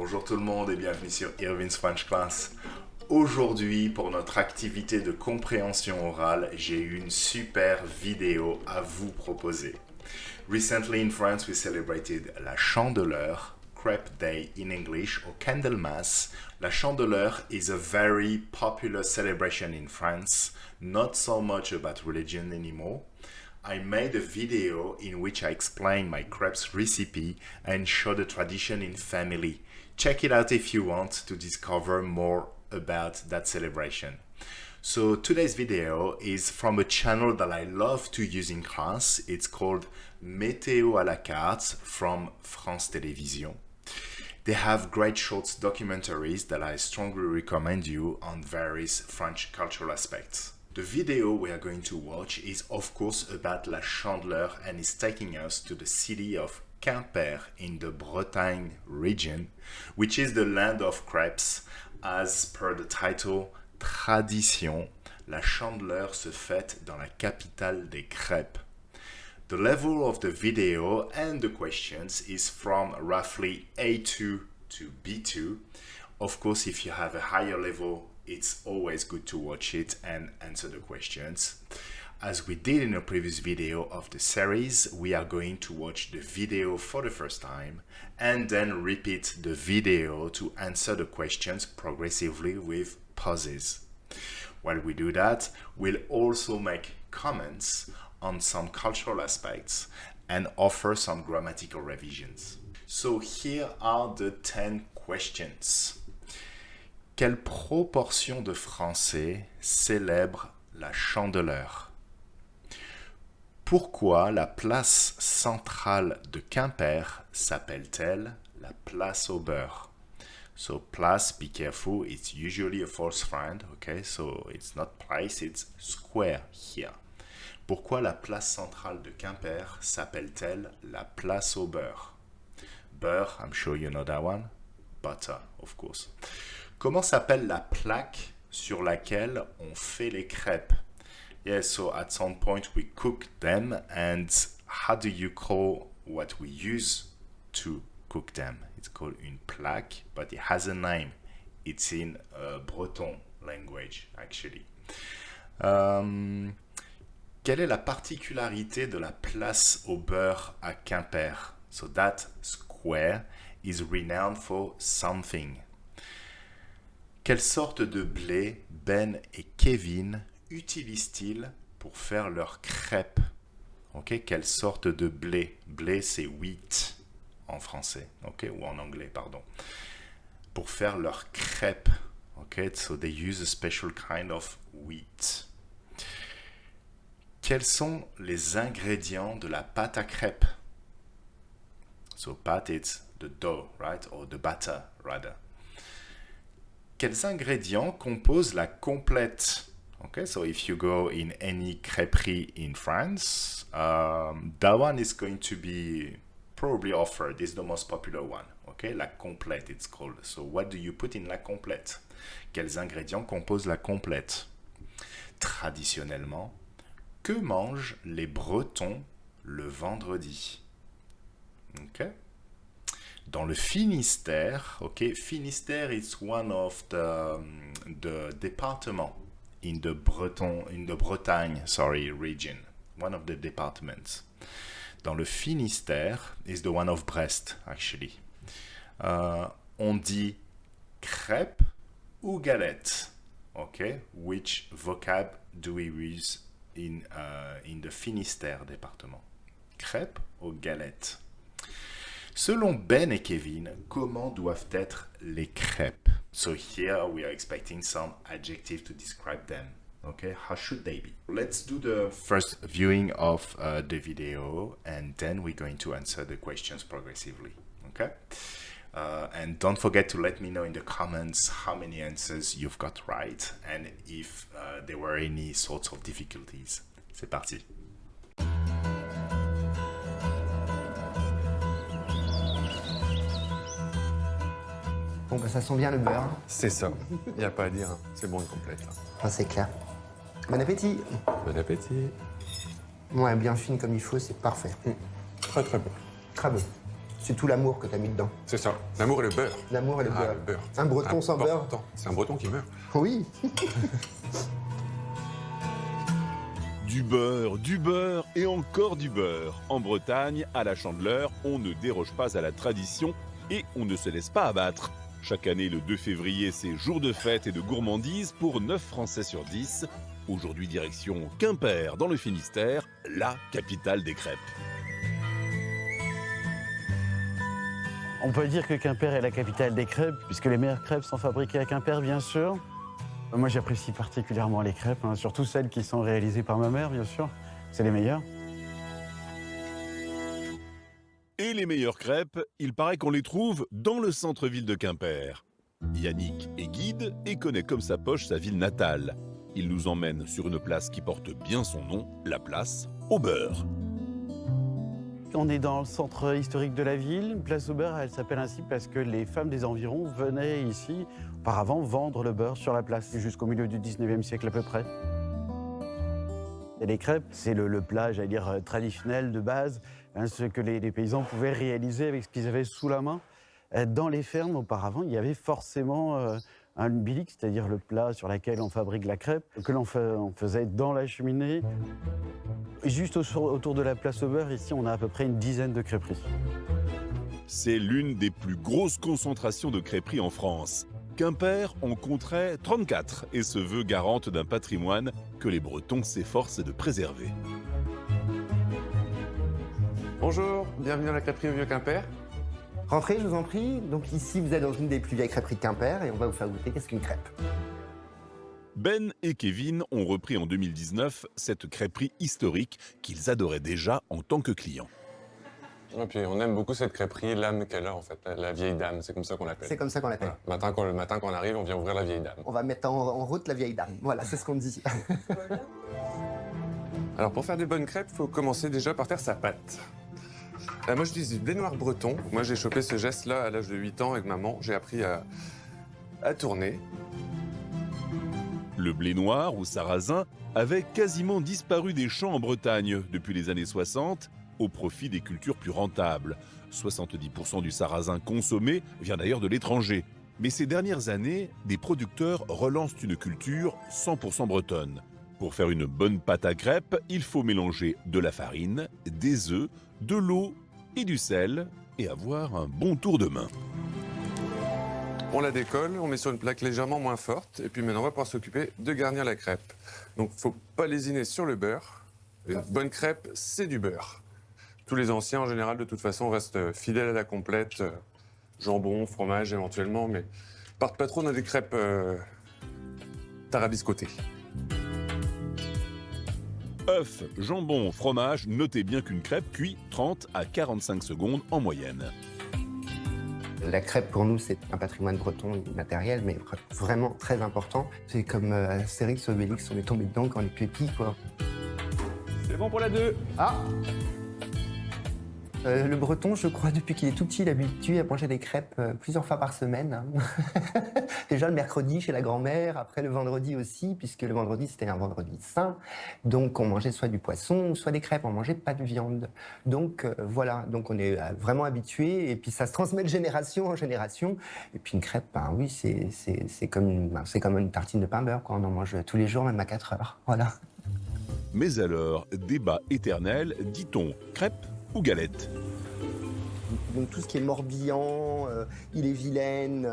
Bonjour tout le monde et bienvenue sur Irwin's French Class. Aujourd'hui, pour notre activité de compréhension orale, j'ai une super vidéo à vous proposer. Recently in France, we celebrated la Chandeleur, Crepe Day in English, or Candlemas. La Chandeleur is a very popular celebration in France, not so much about religion anymore. I made a video in which I explain my crepes recipe and show the tradition in family. Check it out if you want to discover more about that celebration. So today's video is from a channel that I love to use in class. It's called Météo à la carte from France Télévisions. They have great short documentaries that I strongly recommend you on various French cultural aspects. The video we are going to watch is of course about La Chandeleur and is taking us to the city of Quimper in the Bretagne region, which is the land of crepes. As per the title, Tradition, La Chandeleur se fête dans la capitale des crêpes. The level of the video and the questions is from roughly A2 to B2. Of course, if you have a higher level, it's always good to watch it and answer the questions. As we did in a previous video of the series, we are going to watch the video for the first time and then repeat the video to answer the questions progressively with pauses. While we do that, we'll also make comments on some cultural aspects and offer some grammatical revisions. So here are the 10 questions. Quelle proportion de Français célèbre la Chandeleur? Pourquoi la place centrale de Quimper s'appelle-t-elle la place au beurre? So place, be careful, it's usually a false friend, okay? So it's not place, it's square here. Pourquoi la place centrale de Quimper s'appelle-t-elle la place au beurre? Beurre, I'm sure you know that one. Butter, of course. Comment s'appelle la plaque sur laquelle on fait les crêpes? Yes, so at some point we cook them, and how do you call what we use to cook them? It's called une plaque, but it has a name. It's in Breton language, actually. Quelle est la particularité de la place au beurre à Quimper? So that square is renowned for something. Quelle sorte de blé Ben et Kevin utilisent-ils pour faire leurs crêpes? Okay, quelle sorte de blé? Blé, c'est wheat en français, okay, ou en anglais, pardon. Pour faire leurs crêpes, okay, so they use a special kind of wheat. Quels sont les ingrédients de la pâte à crêpes? So pâte, it's the dough, right, or the batter, rather. Quels ingrédients composent la complète? Okay, so if you go in any crêperie in France, that one is going to be probably offered. It's the most popular one. Okay, la complète, it's called. So what do you put in la complète? Quels ingrédients composent la complète? Traditionnellement, que mangent les Bretons le vendredi? Okay. Dans le Finistère, okay, Finistère is one of the departments in the Bretagne, region, one of the departments. Dans le Finistère is the one of Brest, actually. On dit crêpe ou galette, okay? Which vocab do we use in the Finistère département? Crêpe ou galette? Selon Ben et Kevin, comment doivent être les crêpes? So here we are expecting some adjective to describe them. Okay, how should they be? Let's do the first viewing of the video, and then we're going to answer the questions progressively. Okay, and don't forget to let me know in the comments how many answers you've got right, and if there were any sorts of difficulties. C'est parti. Bon, bah, ça sent bien le beurre. C'est ça, il n'y a pas à dire, c'est bon et complète. Ah, c'est clair. Bon appétit. Bon appétit. Ouais, bien fine comme il faut, c'est parfait. Très très bon. Très bon. C'est tout l'amour que t'as mis dedans. C'est ça. L'amour et le beurre. L'amour et le Ah, beurre. le beurre. Un breton sans beurre. Important. C'est un breton qui meurt. Oui. Du beurre et encore du beurre. En Bretagne, à la Chandeleur, on ne déroge pas à la tradition et on ne se laisse pas abattre. Chaque année, le 2 février, c'est jour de fête et de gourmandise pour 9 Français sur 10. Aujourd'hui, direction Quimper, dans le Finistère, la capitale des crêpes. On peut dire que Quimper est la capitale des crêpes, puisque les meilleures crêpes sont fabriquées à Quimper, bien sûr. Moi, j'apprécie particulièrement les crêpes, surtout celles qui sont réalisées par ma mère, bien sûr. C'est les meilleures. Et les meilleures crêpes, il paraît qu'on les trouve dans le centre-ville de Quimper. Yannick est guide et connaît comme sa poche sa ville natale. Il nous emmène sur une place qui porte bien son nom, la place au beurre. On est dans le centre historique de la ville. Place au beurre, elle s'appelle ainsi parce que les femmes des environs venaient ici, auparavant, vendre le beurre sur la place, jusqu'au milieu du 19e siècle à peu près. Et les crêpes, c'est le plat, j'allais dire, traditionnel de base, ce que les paysans pouvaient réaliser avec ce qu'ils avaient sous la main. Dans les fermes, auparavant, il y avait forcément un bilic, c'est-à-dire le plat sur lequel on fabrique la crêpe, que l'on faisait dans la cheminée. Et juste autour de la place au beurre, ici, on a à peu près une dizaine de crêperies. C'est l'une des plus grosses concentrations de crêperies en France. Quimper en compterait 34 et se veut garante d'un patrimoine que les Bretons s'efforcent de préserver. Bonjour, bienvenue à la crêperie au Vieux-Quimper. Rentrez, je vous en prie. Donc ici, vous êtes dans une des plus vieilles crêperies de Quimper et on va vous faire goûter qu'est-ce qu'une crêpe. Ben et Kevin ont repris en 2019 cette crêperie historique qu'ils adoraient déjà en tant que clients. Et puis on aime beaucoup cette crêperie, l'âme qu'elle a en fait, la vieille dame, c'est comme ça qu'on l'appelle. C'est comme ça qu'on l'appelle. Voilà. Le matin quand on arrive, on vient ouvrir la vieille dame. On va mettre en route la vieille dame. Voilà, c'est ce qu'on dit. Alors pour faire des bonnes crêpes, il faut commencer déjà par faire sa pâte. Moi j'utilise du blé noir breton. Moi j'ai chopé ce geste-là à l'âge de 8 ans avec maman. J'ai appris à tourner. Le blé noir ou sarrasin avait quasiment disparu des champs en Bretagne depuis les années 60 au profit des cultures plus rentables. 70% du sarrasin consommé vient d'ailleurs de l'étranger. Mais ces dernières années, des producteurs relancent une culture 100% bretonne. Pour faire une bonne pâte à crêpes, il faut mélanger de la farine, des œufs, de l'eau et du sel et avoir un bon tour de main. On la décolle, on met sur une plaque légèrement moins forte et puis maintenant on va pouvoir s'occuper de garnir la crêpe. Donc faut pas lésiner sur le beurre. Une bonne crêpe, c'est du beurre. Tous les anciens en général de toute façon restent fidèles à la complète, jambon, fromage éventuellement, mais partent pas trop dans des crêpes tarabiscotées. Œufs, jambon, fromage, notez bien qu'une crêpe cuit 30 à 45 secondes en moyenne. La crêpe, pour nous, c'est un patrimoine breton immatériel, mais vraiment très important. C'est comme Astérix, Obélix, on est tombé dedans quand on est petit, quoi. C'est bon pour la 2. Ah le breton, je crois, depuis qu'il est tout petit, il est habitué à manger des crêpes plusieurs fois par semaine. Déjà le mercredi chez la grand-mère, après le vendredi aussi, puisque le vendredi, c'était un vendredi saint. Donc on mangeait soit du poisson, soit des crêpes, on mangeait pas de viande. Donc voilà, donc on est vraiment habitué, et puis ça se transmet de génération en génération. Et puis une crêpe, ben oui, c'est comme une tartine de pain beurre, quoi. On en mange tous les jours, même à 4 heures. Voilà. Mais alors, débat éternel, dit-on crêpe ou galette? Donc tout ce qui est Morbihan, Ille-et-Vilaine,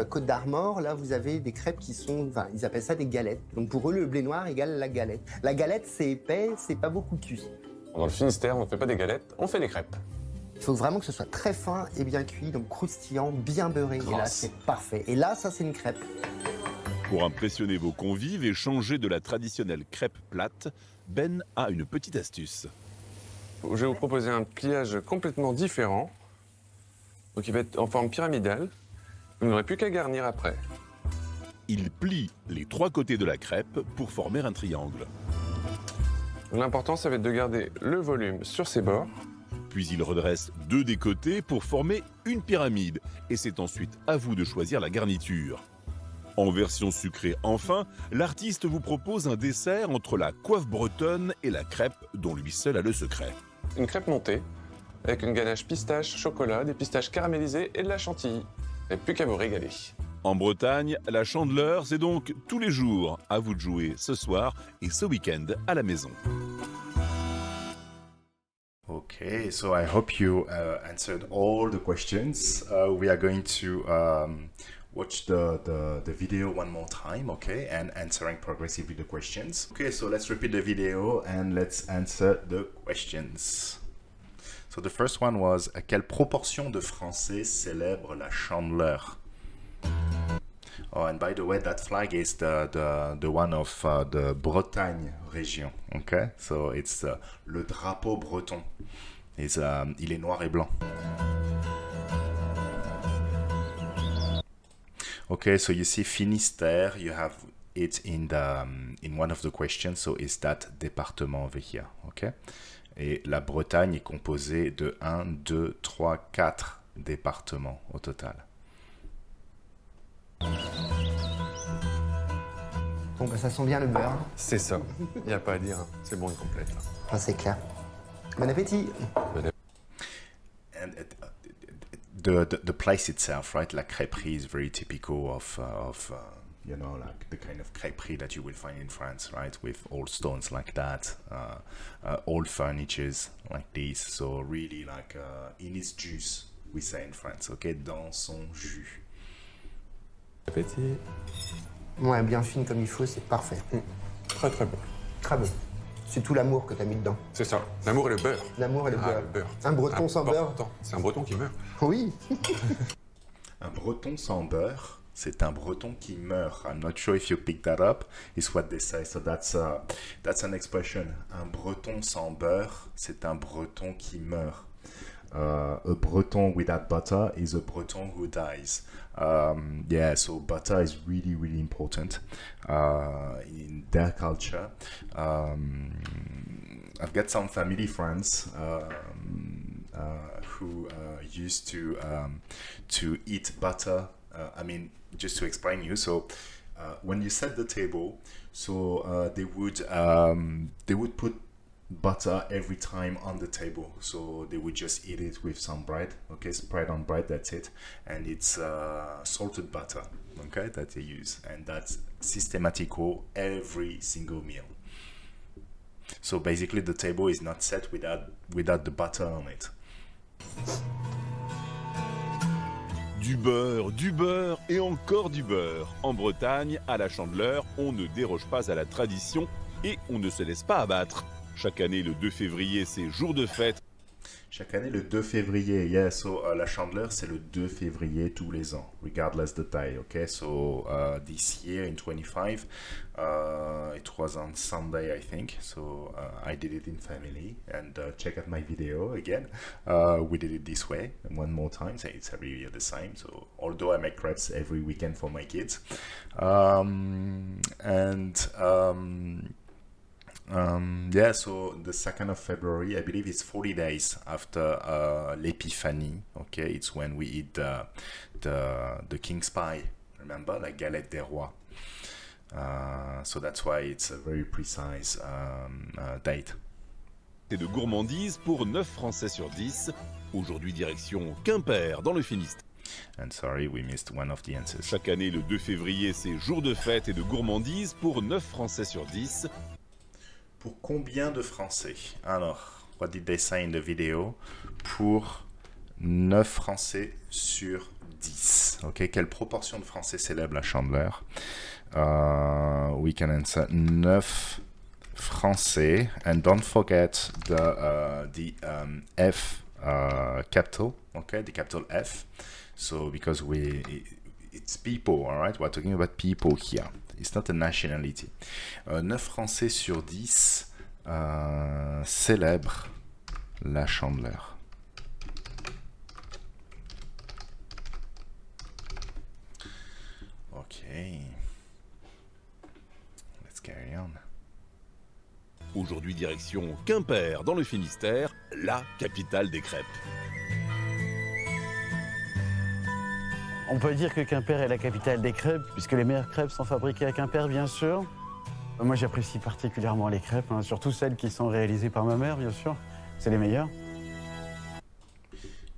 Côte d'Armor, là vous avez des crêpes qui sont, enfin ils appellent ça des galettes. Donc pour eux le blé noir égale la galette. La galette c'est épais, c'est pas beaucoup cuit. Dans le Finistère, on ne fait pas des galettes, on fait des crêpes. Il faut vraiment que ce soit très fin et bien cuit, donc croustillant, bien beurré. Et là c'est parfait. Et là ça c'est une crêpe. Pour impressionner vos convives et changer de la traditionnelle crêpe plate, Ben a une petite astuce. Je vais vous proposer un pliage complètement différent. Donc il va être en forme pyramidale. Vous n'aurez plus qu'à garnir après. Il plie les 3 côtés de la crêpe pour former un triangle. L'important, ça va être de garder le volume sur ses bords. Puis il redresse 2 des côtés pour former une pyramide. Et c'est ensuite à vous de choisir la garniture. En version sucrée enfin, l'artiste vous propose un dessert entre la coiffe bretonne et la crêpe dont lui seul a le secret. Une crêpe montée. avec une ganache pistache, chocolat, des pistaches caramélisées et de la chantilly. Et plus qu'à vous régaler. En Bretagne, la Chandeleur, c'est donc tous les jours. À vous de jouer ce soir et ce week-end à la maison. Okay, so I hope you answered all the questions. We are going to watch the video one more time, okay, and answering progressively the questions. Okay, so let's repeat the video and let's answer the questions. So the first one was, quelle proportion de Français célèbre la Chandeleur? Oh, and by the way, that flag is the one of the Bretagne region. Okay, so it's le drapeau breton. Il est noir et blanc. Okay, so you see Finistère, you have it in one of the questions. So it's that département over here. Okay, et la Bretagne est composée de 1, 2, 3, 4 départements au total. Bon, bah, ça sent bien le beurre. C'est ça. Il n'y a pas à dire. C'est bon et complète. Ah, c'est clair. Bon appétit. And the place itself, right? La crêperie is very typical of you know, like the kind of crêperie that you will find in France, right? With old stones like that, old furnitures like this. So really like in its juice, we say in France, okay? Dans son jus. Appétit. Ouais, bien fine comme il faut, c'est parfait. Très très bon. Très bon. C'est tout l'amour que t'as mis dedans. C'est ça. L'amour et le beurre. L'amour et le beurre. Le beurre. Un breton sans beurre. C'est un breton qui meurt. Oui. Un breton sans beurre, c'est un breton qui meurt. I'm not sure if you picked that up. It's what they say. So that's an expression. Un breton sans beurre, c'est un breton qui meurt. A breton without butter is a breton who dies. Yeah, so butter is really, really important in their culture. I've got some family friends who used to eat butter. I mean, just to explain you. So when you set the table, so they would put butter every time on the table, so they would just eat it with some bread, okay, spread on bread, that's it, and it's salted butter, okay, that they use, and that's systematical every single meal. So basically the table is not set without the butter on it. Du beurre et encore du beurre. En Bretagne, à la Chandeleur, on ne déroge pas à la tradition et on ne se laisse pas abattre. Chaque année, le 2 février, c'est jour de fête. Chaque année, le 2 février, yeah, so la Chandeleur, c'est le 2 février tous les ans, regardless the day, okay? So this year in 25, it was on Sunday, I think, so I did it in family, and check out my video again. We did it this way, and one more time, so it's every year the same, so although I make crepes every weekend for my kids. Yeah, so the 2nd of February, I believe it's 40 days after l'Épiphanie, okay? It's when we eat the king's pie, remember, la galette des rois. So that's why it's a very precise date. Et de gourmandise pour 9 Français sur 10. Aujourd'hui, direction Quimper, dans le Finistère. And sorry, we missed one of the answers. Chaque année, le 2 février, c'est jour de fête et de gourmandise pour 9 Français sur 10. Pour combien de Français? Alors, what did they say in the video? Pour 9 Français sur 10. Ok, quelle proportion de Français célèbrent la Chandeleur? We can answer 9 Français. And don't forget the F capital, okay, the capital F. So, because it's people, all right? We're talking about people here. It's not a nationality. 9 Français sur 10 célèbrent la Chandeleur. Ok. Let's carry on. Aujourd'hui, direction Quimper, dans le Finistère, la capitale des crêpes. On peut dire que Quimper est la capitale des crêpes, puisque les meilleures crêpes sont fabriquées à Quimper, bien sûr. Moi, j'apprécie particulièrement les crêpes, hein, surtout celles qui sont réalisées par ma mère, bien sûr. C'est les meilleures.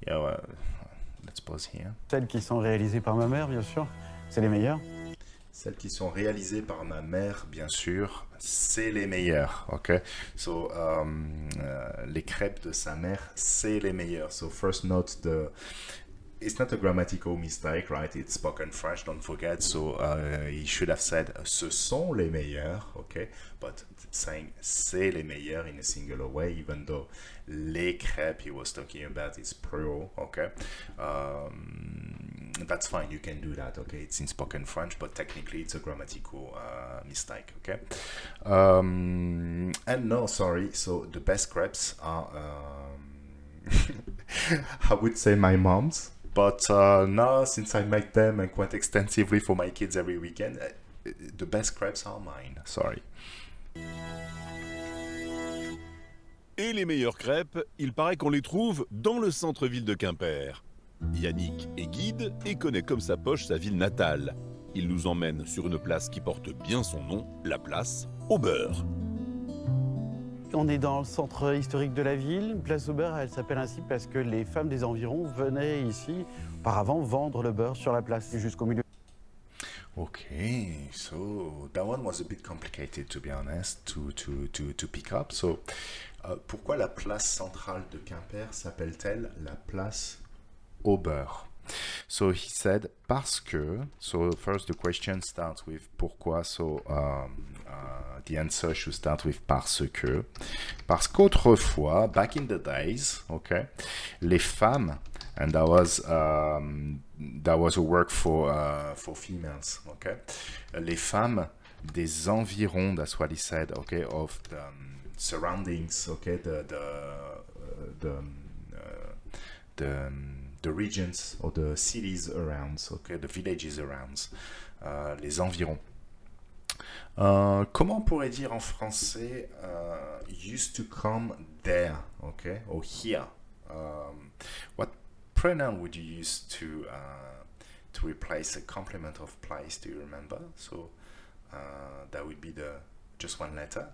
Yeah, well, let's pause here. Celles qui sont réalisées par ma mère, bien sûr, c'est les meilleures. Celles qui sont réalisées par ma mère, bien sûr, c'est les meilleures, ok? So, les crêpes de sa mère, c'est les meilleures. So, first note, it's not a grammatical mistake, right? It's spoken French, don't forget. So, he should have said, ce sont les meilleures, ok? But saying, c'est les meilleures in a singular way, even though les crêpes he was talking about is plural, okay? That's fine, you can do that, okay? It's in spoken French, but technically it's a grammatical mistake, okay? And no, sorry, so the best crepes are, I would say my mom's, but now since I make them quite extensively for my kids every weekend, the best crepes are mine, sorry. Et les meilleures crêpes, il paraît qu'on les trouve dans le centre-ville de Quimper. Yannick est guide et connaît comme sa poche sa ville natale. Il nous emmène sur une place qui porte bien son nom, la place au beurre. On est dans le centre historique de la ville. Place au beurre, elle s'appelle ainsi parce que les femmes des environs venaient ici, auparavant, vendre le beurre sur la place jusqu'au milieu. Okay, so that one was a bit complicated to be honest to pick up. So, pourquoi la place centrale de Quimper s'appelle-t-elle la place au beurre? So he said parce que. So first the question starts with pourquoi. So the answer should start with parce que. Parce qu'autrefois, back in the days, okay, les femmes, and that was a work for females, okay. Les femmes des environs, that's what he said, okay, of the surroundings, okay, the regions or the cities around, okay, the villages around, les environs. Comment on pourrait dire en français used to come there, okay, or here? What pronoun would you use to replace a complement of place? Do you remember? So that would be just one letter,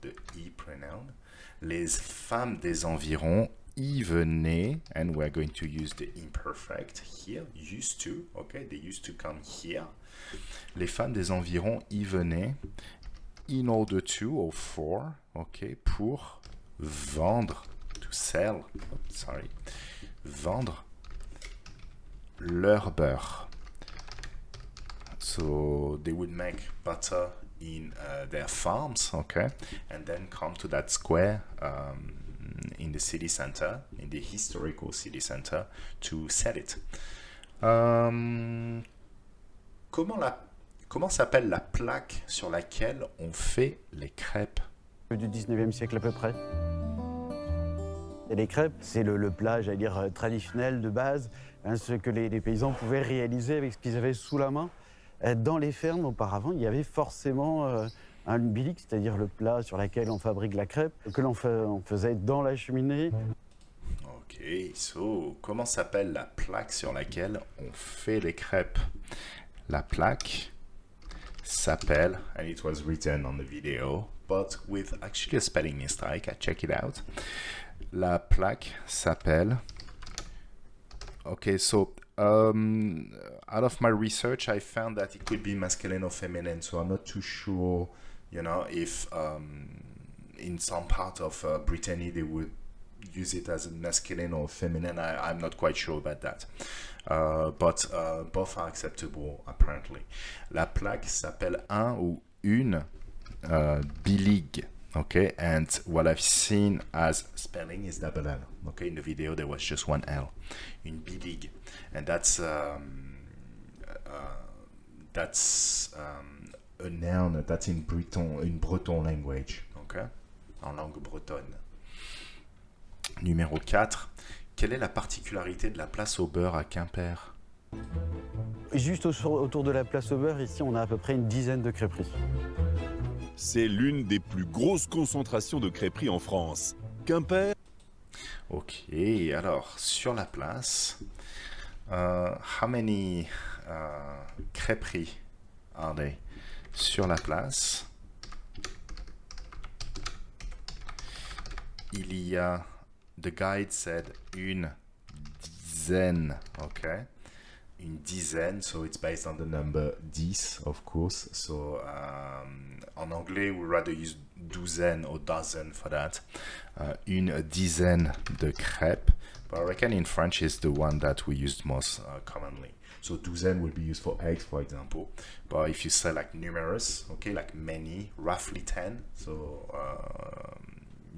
the E pronoun. Les femmes des environs y venaient, and we're going to use the imperfect here, used to, okay, they used to come here. Les femmes des environs y venaient in order to, or for, okay, pour vendre, to sell, vendre leur beurre. So they would make butter in their farms, okay, and then come to that square in the city center, in the historical city center, to sell it. Comment s'appelle la plaque sur laquelle on fait les crêpes? Du 19e siècle à peu près. Et les crêpes, c'est le plat, j'allais dire, traditionnel de base, hein, ce que les paysans pouvaient réaliser avec ce qu'ils avaient sous la main. Dans les fermes, auparavant, il y avait forcément un bilic, c'est-à-dire le plat sur lequel on fabrique la crêpe, que l'on faisait dans la cheminée. Ok, so, comment s'appelle la plaque sur laquelle on fait les crêpes? La plaque s'appelle, and it was written on the video, but with actually a spelling mistake, I check it out. La plaque s'appelle, okay, so out of my research, I found that it could be masculine or feminine, so I'm not too sure, you know, if in some part of Brittany they would use it as a masculine or feminine. I'm not quite sure about that. But both are acceptable, apparently. La plaque s'appelle un ou une bilig. Okay, and what I've seen as spelling is double L. Okay, in the video there was just one L. Une bilig, and that's a noun that's in Breton language. Okay, en langue bretonne. Numéro 4. Quelle est la particularité de la place au beurre à Quimper? Juste autour de la place au beurre, ici, on a à peu près une dizaine de crêperies. C'est l'une des plus grosses concentrations de crêperies en France. Quimper. Ok, alors sur la place, how many crêperies are they? Sur la place, il y a, the guide said, une dizaine, okay? Une dizaine, so it's based on the number 10, of course. So en anglais, we rather use douzaine or dozen for that. Une dizaine de crêpes. But I reckon in French is the one that we use most commonly. So douzaine will be used for 8, for example. But if you say like numerous, okay, like many, roughly 10. So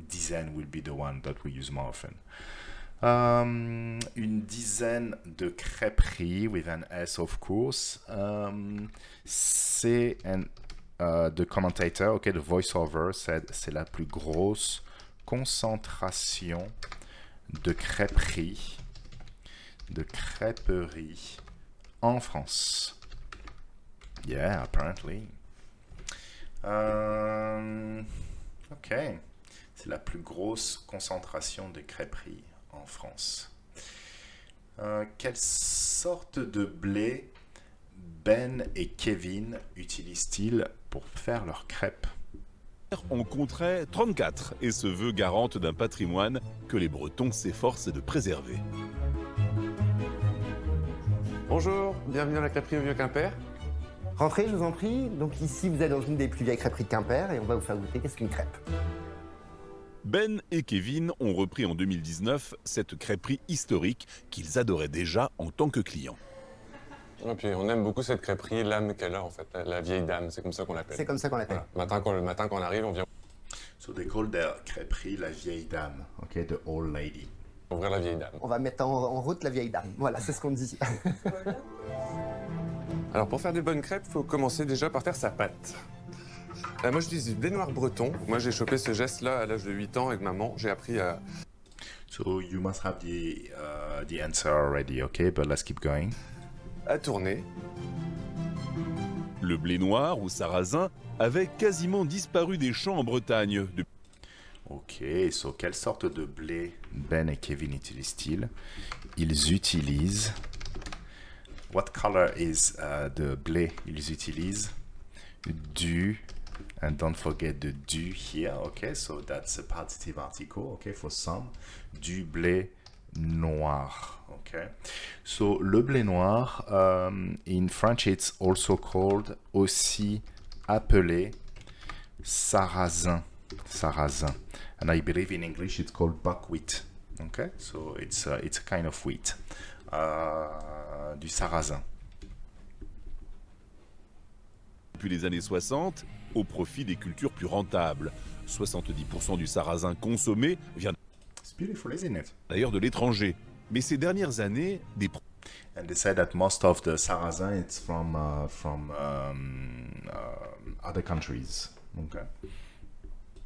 dizaine will be the one that we use more often. Une dizaine de crêperies, with an S of course. C'est the commentator, okay, the voiceover said c'est la plus grosse concentration de crêperies en France. Yeah, apparently. Ok. C'est la plus grosse concentration de crêperies en France. Quelle sorte de blé Ben et Kevin utilisent-ils pour faire leurs crêpes? On compterait 34 et se veut garante d'un patrimoine que les Bretons s'efforcent de préserver. Bonjour, bienvenue à la crêperie au Vieux-Quimper. Rentrez, je vous en prie. Donc ici, vous êtes dans une des plus vieilles crêperies de Quimper et on va vous faire goûter qu'est-ce qu'une crêpe. Ben et Kevin ont repris en 2019 cette crêperie historique qu'ils adoraient déjà en tant que clients. Et puis on aime beaucoup cette crêperie, l'âme qu'elle a en fait, la vieille dame, c'est comme ça qu'on l'appelle. C'est comme ça qu'on l'appelle. Voilà. Le matin quand on arrive, on vient So they call their crêperie la vieille dame, okay, the old lady. ouvrir la vieille dame. On va mettre en route la vieille dame. Voilà, c'est ce qu'on dit. Alors pour faire des bonnes crêpes, il faut commencer déjà par faire sa pâte. Moi j'utilise du blé noir breton. Moi j'ai chopé ce geste-là à l'âge de 8 ans avec maman. J'ai appris à... So you must have the answer already, okay, but let's keep going. à tourner. Le blé noir ou sarrasin avait quasiment disparu des champs en Bretagne. Ok, so quelle sorte de blé Ben et Kevin utilisent-ils? Ils utilisent... What color is the blé? Ils utilisent du... And don't forget the du here, okay? So that's a partitive article, okay, for some. Du blé noir, okay? So le blé noir, in French it's also called, aussi appelé sarrasin. Sarrasin. And I believe in English it's called buckwheat, okay? So it's a kind of wheat. Du sarrasin. Depuis les années 60, au profit des cultures plus rentables. 70% du sarrasin consommé vient It's beautiful, isn't it? d'ailleurs de l'étranger. Mais ces dernières années, des And they say that most of the sarrasin it's from other countries. Okay.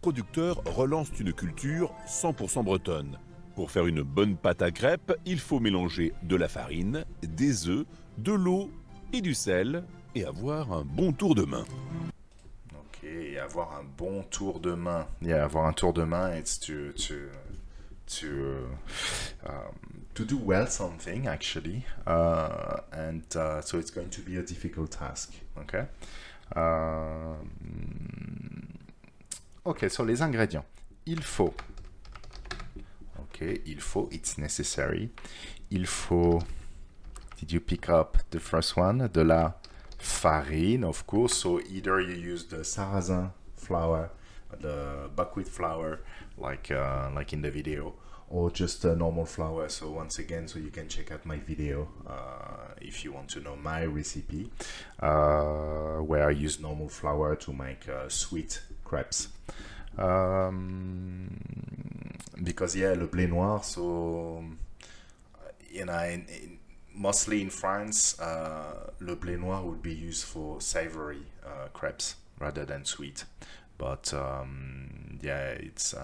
producteurs relancent une culture 100% bretonne. Pour faire une bonne pâte à crêpes, il faut mélanger de la farine, des œufs, de l'eau et du sel et avoir un bon tour de main. Ok, et avoir un bon tour de main. Yeah, avoir un tour de main, it's to do well something actually, and so it's going to be a difficult task. Okay. Ok, so les ingrédients. Il faut. Ok, il faut. It's necessary. Il faut. Did you pick up the first one? De la farine, of course. So either you use the sarrasin flour, the buckwheat flour, like in the video, or just a normal flour. So once again, so you can check out my video if you want to know my recipe, where I use normal flour to make sweet crepes. Because yeah, le blé noir. So you know, mostly in France, le blé noir would be used for savory crepes rather than sweet. But yeah, it's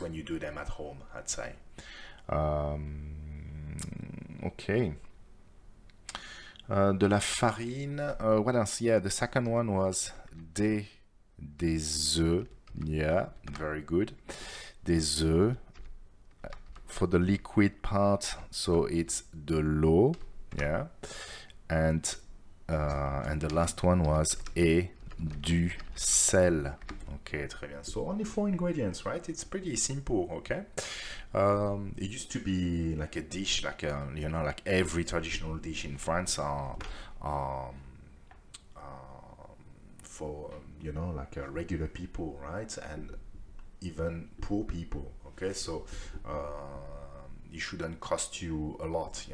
when you do them at home, I'd say. Okay. De la farine. What else? Yeah, the second one was des œufs. Yeah, very good. Des œufs. For the liquid part, so it's de l'eau. Yeah, and the last one was du sel. Okay, très bien. So only 4 ingredients, right? It's pretty simple, okay? It used to be like a dish, like like every traditional dish in France for like regular people, right? And even poor people, okay? So it shouldn't cost you a lot,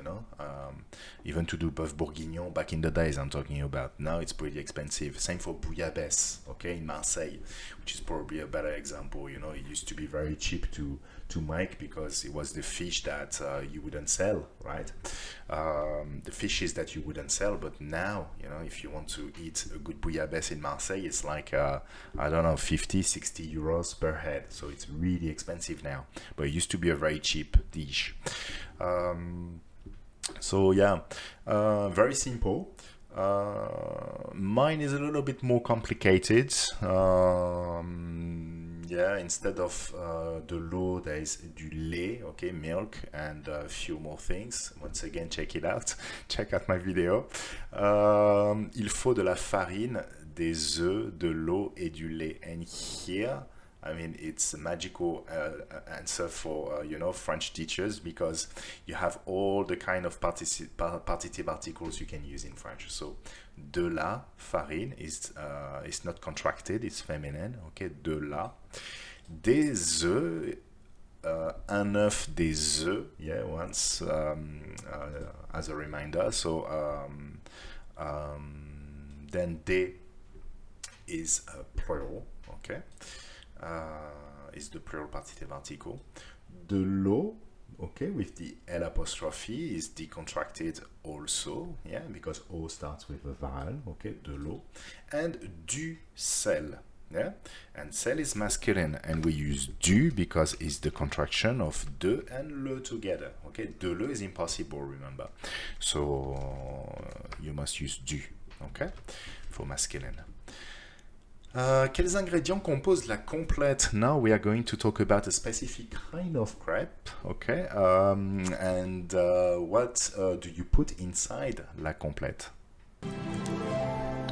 even to do bœuf bourguignon back in the days I'm talking about. Now it's pretty expensive. Same for bouillabaisse, okay, in Marseille, which is probably a better example. It used to be very cheap to make because it was the fish that you wouldn't sell, right? The fishes that you wouldn't sell, but now, if you want to eat a good bouillabaisse in Marseille, it's like, I don't know, 50, 60 euros per head. So it's really expensive now, but it used to be a very cheap dish. So yeah, very simple. Mine is a little bit more complicated. Yeah, instead of de l'eau, there is du lait, okay, milk, and a few more things. Once again, check it out. Check out my video. Il faut de la farine, des œufs, de l'eau et du lait. And here, I mean, it's a magical answer for, French teachers, because you have all the kind of partitive articles you can use in French. So, de la farine is not contracted, it's feminine, okay, de la. Des œufs, un œuf, des œufs, yeah, once, as a reminder. So, then des is plural, okay. Is the plural partitive article. De l'eau, okay, with the L apostrophe is decontracted also, yeah, because O starts with a vowel, okay, de l'eau. And du sel, yeah, and sel is masculine, and we use du because it's the contraction of de and le together, okay. De le is impossible, remember, so you must use du, okay, for masculine. Quels ingrédients composent la complète? Now we are going to talk about a specific kind of crepe, okay? And what do you put inside la complète?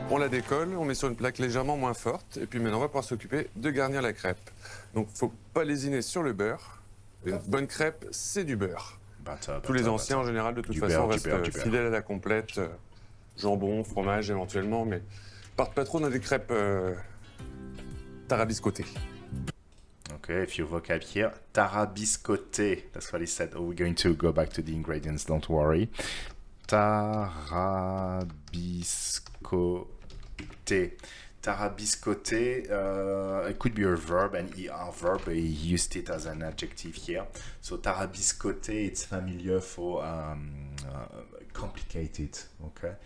On la décolle, on met sur une plaque légèrement moins forte, et puis maintenant on va pouvoir s'occuper de garnir la crêpe. Donc faut pas lésiner sur le beurre. Une bonne crêpe, c'est du beurre. Tous les anciens en général de toute façon restent fidèles à la complète, jambon, fromage éventuellement, mais partent pas trop dans des crêpes tarabiscotées. Okay, a few vocab here. Tarabiscoté. That's what he said. Oh, we're going to go back to the ingredients, don't worry. Tarabiscoté. Tarabiscoté, it could be a verb, an ER verb, but he used it as an adjective here. So tarabiscoté, it's familiar for complicated, okay?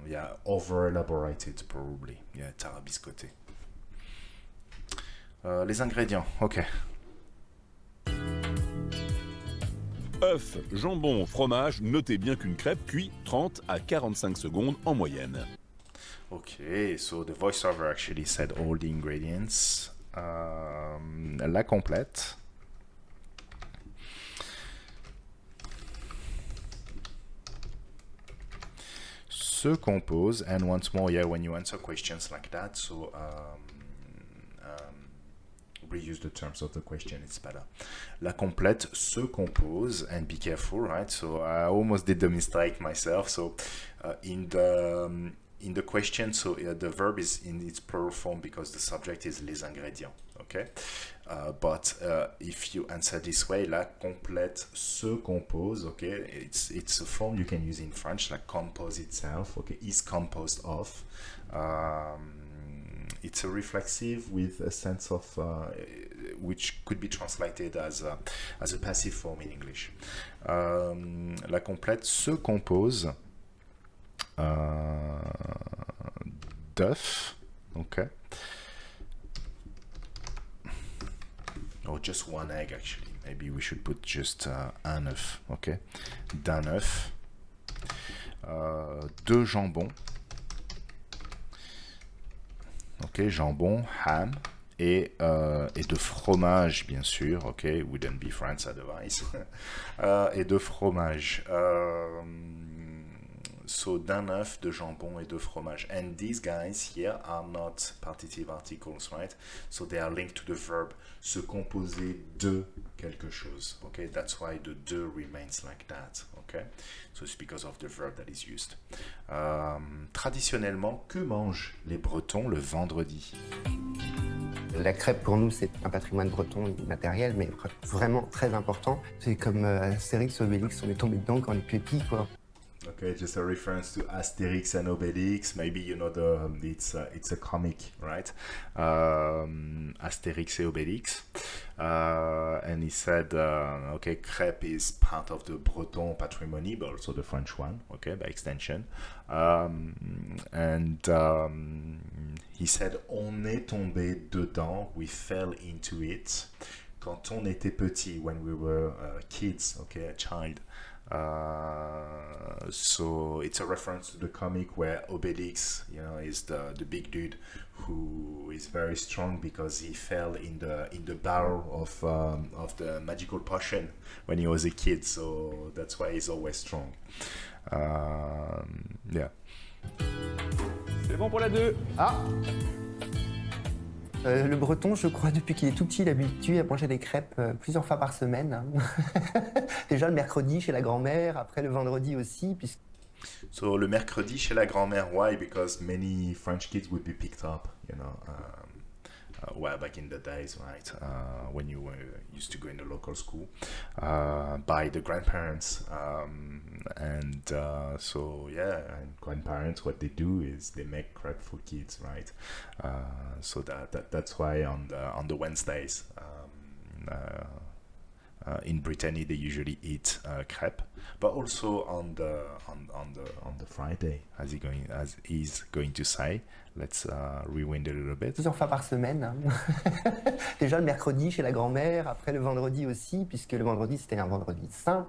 Yeah, over-elaborated probably. Yeah, tarabiscoté. Les ingrédients, ok. Œufs, jambon, fromage, notez bien qu'une crêpe cuit 30 à 45 secondes en moyenne. Okay, so the voiceover actually said all the ingredients. La complète. Se compose, and once more, yeah, when you answer questions like that, so reuse the terms of the question, it's better. La complète se compose, and be careful, right? So I almost did the mistake myself. So in the question, so the verb is in its plural form because the subject is les ingrédients, okay? But if you answer this way, la complète se compose, okay? It's a form you can use in French, like compose itself, okay? Is composed of. It's a reflexive with a sense of, which could be translated as a passive form in English. La complète se compose d'œufs, okay? Or just one egg, actually. Maybe we should put just un œuf, okay? D'un œuf, de jambon, ok, jambon, ham, et de fromage, bien sûr, ok, wouldn't be France otherwise, et de fromage. So d'un œuf, de jambon et de fromage. And these guys here are not partitive articles, right? So they are linked to the verb se composer de quelque chose. Okay, that's why the de remains like that. Okay, so it's because of the verb that is used. Traditionnellement, que mangent les Bretons le vendredi? La crêpe, pour nous, c'est un patrimoine breton immatériel, mais vraiment très important. C'est comme Astérix, Obélix, on est tombé dedans quand on est petit, quoi. Okay, just a reference to Asterix and Obelix. Maybe you know it's a comic, right? Asterix et Obelix. And he said, okay, crêpe is part of the Breton patrimony, but also the French one, okay, by extension. He said, on est tombé dedans, we fell into it. Quand on était petit, when we were kids, okay, a child. So it's a reference to the comic where Obelix, you know, is the big dude who is very strong because he fell in the barrel of the magical potion when he was a kid. So that's why he's always strong. Yeah. C'est bon pour la 2. Ah Le breton, je crois, depuis qu'il est tout petit, il est habitué à manger des crêpes plusieurs fois par semaine. Déjà le mercredi chez la grand-mère, après le vendredi aussi. So le mercredi chez la grand-mère, why? Because many French kids would be picked up, you know, well, back in the days, right? When you used to go in the local school by the grandparents. So yeah, and grandparents, what they do is they make crepe for kids, right? So that's why on the Wednesdays in Brittany they usually eat crepe, but also on the Friday, as he's going to say. Let's rewind a little bit. Plusieurs fois par semaine. Déjà le mercredi chez la grand-mère, après le vendredi aussi, puisque le vendredi c'était un vendredi saint.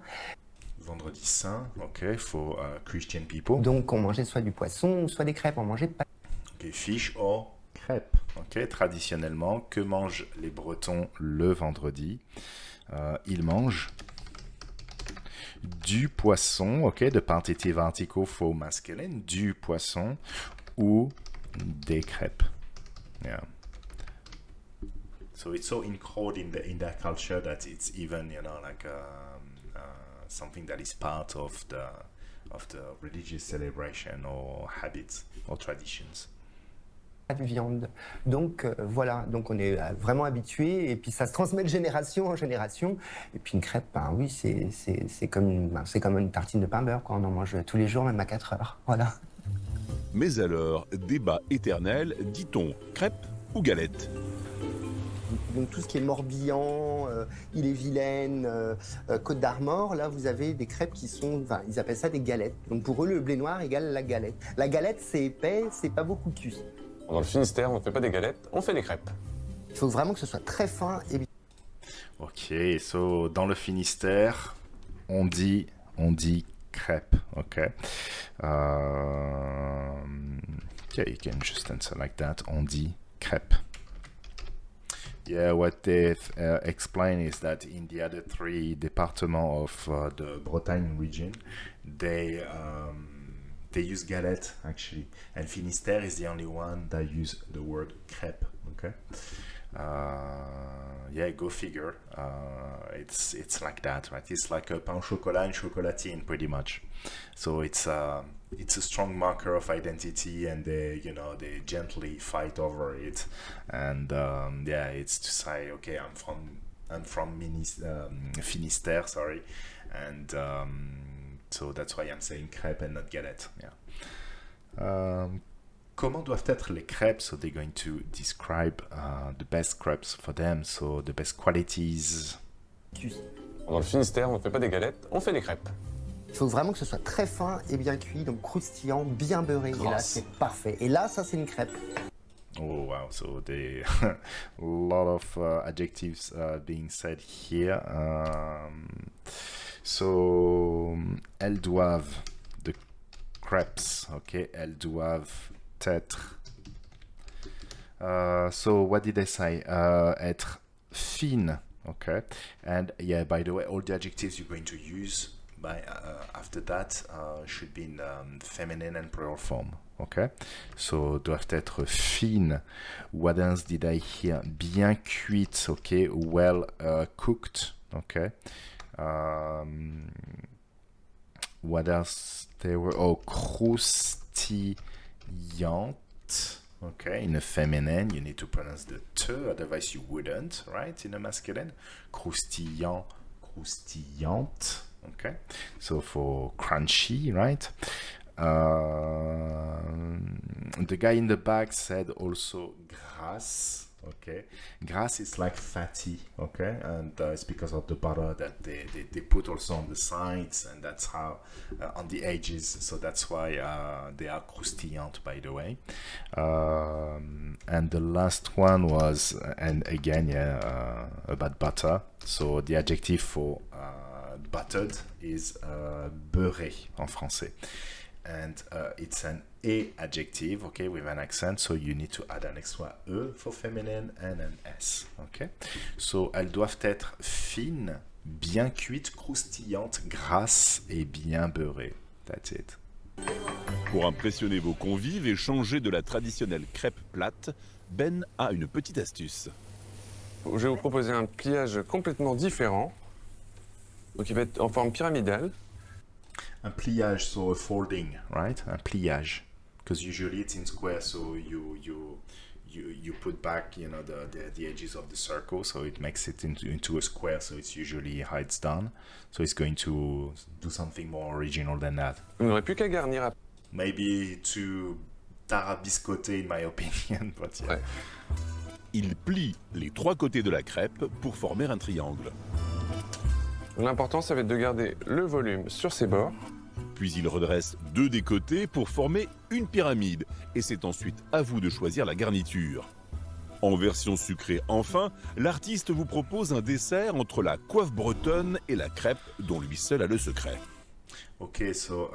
Vendredi saint, ok, for Christian people. Donc on mangeait soit du poisson, soit des crêpes, on mangeait pas. Ok, fish or crêpes. Ok, traditionnellement, que mangent les Bretons le vendredi? Ils mangent du poisson, ok, the partitive article for masculine, du poisson ou des crêpes. Yeah. So it's so encoded in their culture that it's even, you know, like something that is part of the religious celebration or habits or traditions. Pas de viande. Donc voilà, donc on est vraiment habitué et puis ça se transmet de génération en génération. Et puis une crêpe, ben oui, c'est comme une tartine de pain beurre, quoi. On en mange tous les jours, même à 4 heures. Voilà. Mais alors, débat éternel, dit-on crêpe ou galette? Donc tout ce qui est Morbihan, Ille-et-Vilaine, Côte d'Armor, là vous avez des crêpes qui sont, enfin ils appellent ça des galettes. Donc pour eux le blé noir égale la galette. La galette c'est épais, c'est pas beaucoup cuit. Dans le Finistère, on ne fait pas des galettes, on fait des crêpes. Il faut vraiment que ce soit très fin et bien. Ok, so dans le Finistère, on dit crêpe, ok. Yeah, you can just answer like that. On dit crêpe. Yeah, what they've explained is that in the other 3 departments of the Bretagne region, they use galette actually, and Finistère is the only one that use the word crêpe. Okay. Yeah, go figure. It's like that, right? It's like a pain au chocolat and chocolatine, pretty much. So it's a strong marker of identity, and they gently fight over it. And yeah, it's to say, okay, I'm from Finistère, sorry, and so that's why I'm saying crêpe and not galette. Yeah. Comment doivent être les crêpes? So they're going to describe the best crêpes for them, so the best qualities. Dans le Finistère, on ne fait pas des galettes, on fait des crêpes. Il faut vraiment que ce soit très fin et bien cuit, donc croustillant, bien beurré. Et là c'est parfait. Et là ça c'est une crêpe. Oh wow, so they a lot of adjectives being said here. So elles doivent, the crêpes, okay, elles doivent être. So what did they say? Être fine, okay. And yeah, by the way, all the adjectives you're going to use After that, should be in feminine and plural form. Okay, so doivent être fines. What else did I hear? Bien cuites. Okay, well cooked. Okay. What else? They were croustillantes. Okay, in a feminine, you need to pronounce the t, otherwise you wouldn't, right? In a masculine, croustillant, croustillante. Okay, so for crunchy, right? The guy in the back said also grasse. Okay, grass is like fatty. Okay, and it's because of the butter that they put also on the sides, and that's how on the edges. So that's why they are croustillant, by the way. And the last one was, and again, about butter. So the adjective for buttered is beurré en français. And it's an E adjective, okay, with an accent, so you need to add an extra E for feminine and an S, okay? So, elles doivent être fines, bien cuites, croustillantes, grasses et bien beurrées. That's it. Pour impressionner vos convives et changer de la traditionnelle crêpe plate, Ben a une petite astuce. Je vais vous proposer un pliage complètement différent. Donc il va être en forme pyramidale. Un pliage, so a folding, right? Un pliage, because usually it's in square, so you put back, you know, the edges of the circle, so it makes it into a square. So it's usually how it's done. So it's going to do something more original than that. Vous n'aurez plus qu'à garnir. Maybe too tarabiscoté, in my opinion, but yeah. Ouais. Il plie les trois côtés de la crêpe pour former un triangle. L'important, ça va être de garder le volume sur ses bords. Puis il redresse deux des côtés pour former une pyramide. Et c'est ensuite à vous de choisir la garniture. En version sucrée enfin, l'artiste vous propose un dessert entre la coiffe bretonne et la crêpe dont lui seul a le secret. Okay, so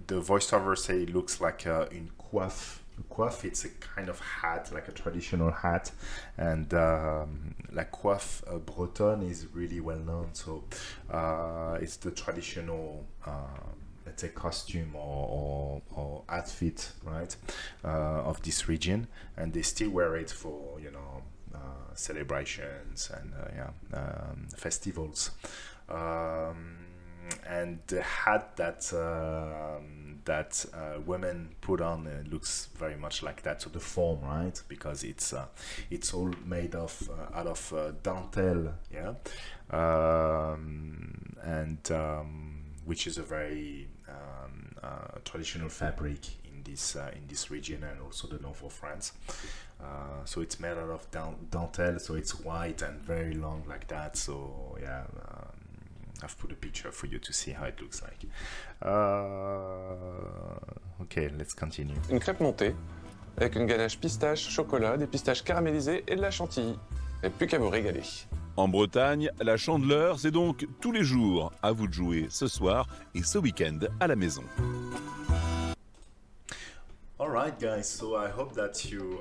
the voiceover say it looks like une coiffe. Coiffe, it's a kind of hat, like a traditional hat, and la coiffe bretonne is really well known. So it's the traditional, let's say, costume or outfit, right, of this region, and they still wear it for, you know, celebrations and festivals. And the hat that women put on looks very much like that. So the form, right? Because it's all made of out of dentelle, yeah, which is a very traditional fabric in this region and also the north of France. So it's made out of dentelle, so it's white and very long like that. So yeah. I've put a picture for you to see how it looks like. Okay, let's continue. Une crêpe montée avec une ganache pistache, chocolat, des pistaches caramélisées et de la chantilly. Et plus qu'à vous régaler. En Bretagne, la Chandeleur, c'est donc tous les jours. À vous de jouer ce soir et ce week-end à la maison. Alright guys, so I hope that you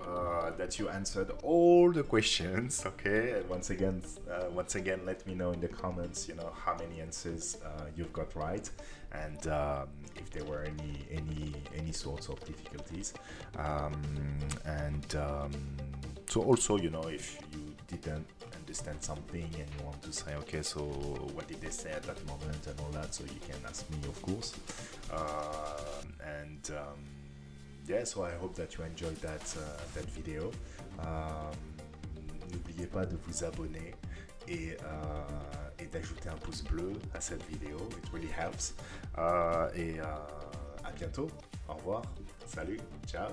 answered all the questions, okay? And once again, let me know in the comments, you know, how many answers you've got right, and if there were any sorts of difficulties. So also, you know, if you didn't understand something and you want to say, okay, so what did they say at that moment and all that, so you can ask me, of course. Yeah, so I hope that you enjoyed that video. N'oubliez pas de vous abonner et d'ajouter un pouce bleu à cette vidéo. It really helps. Et à bientôt. Au revoir. Salut. Ciao.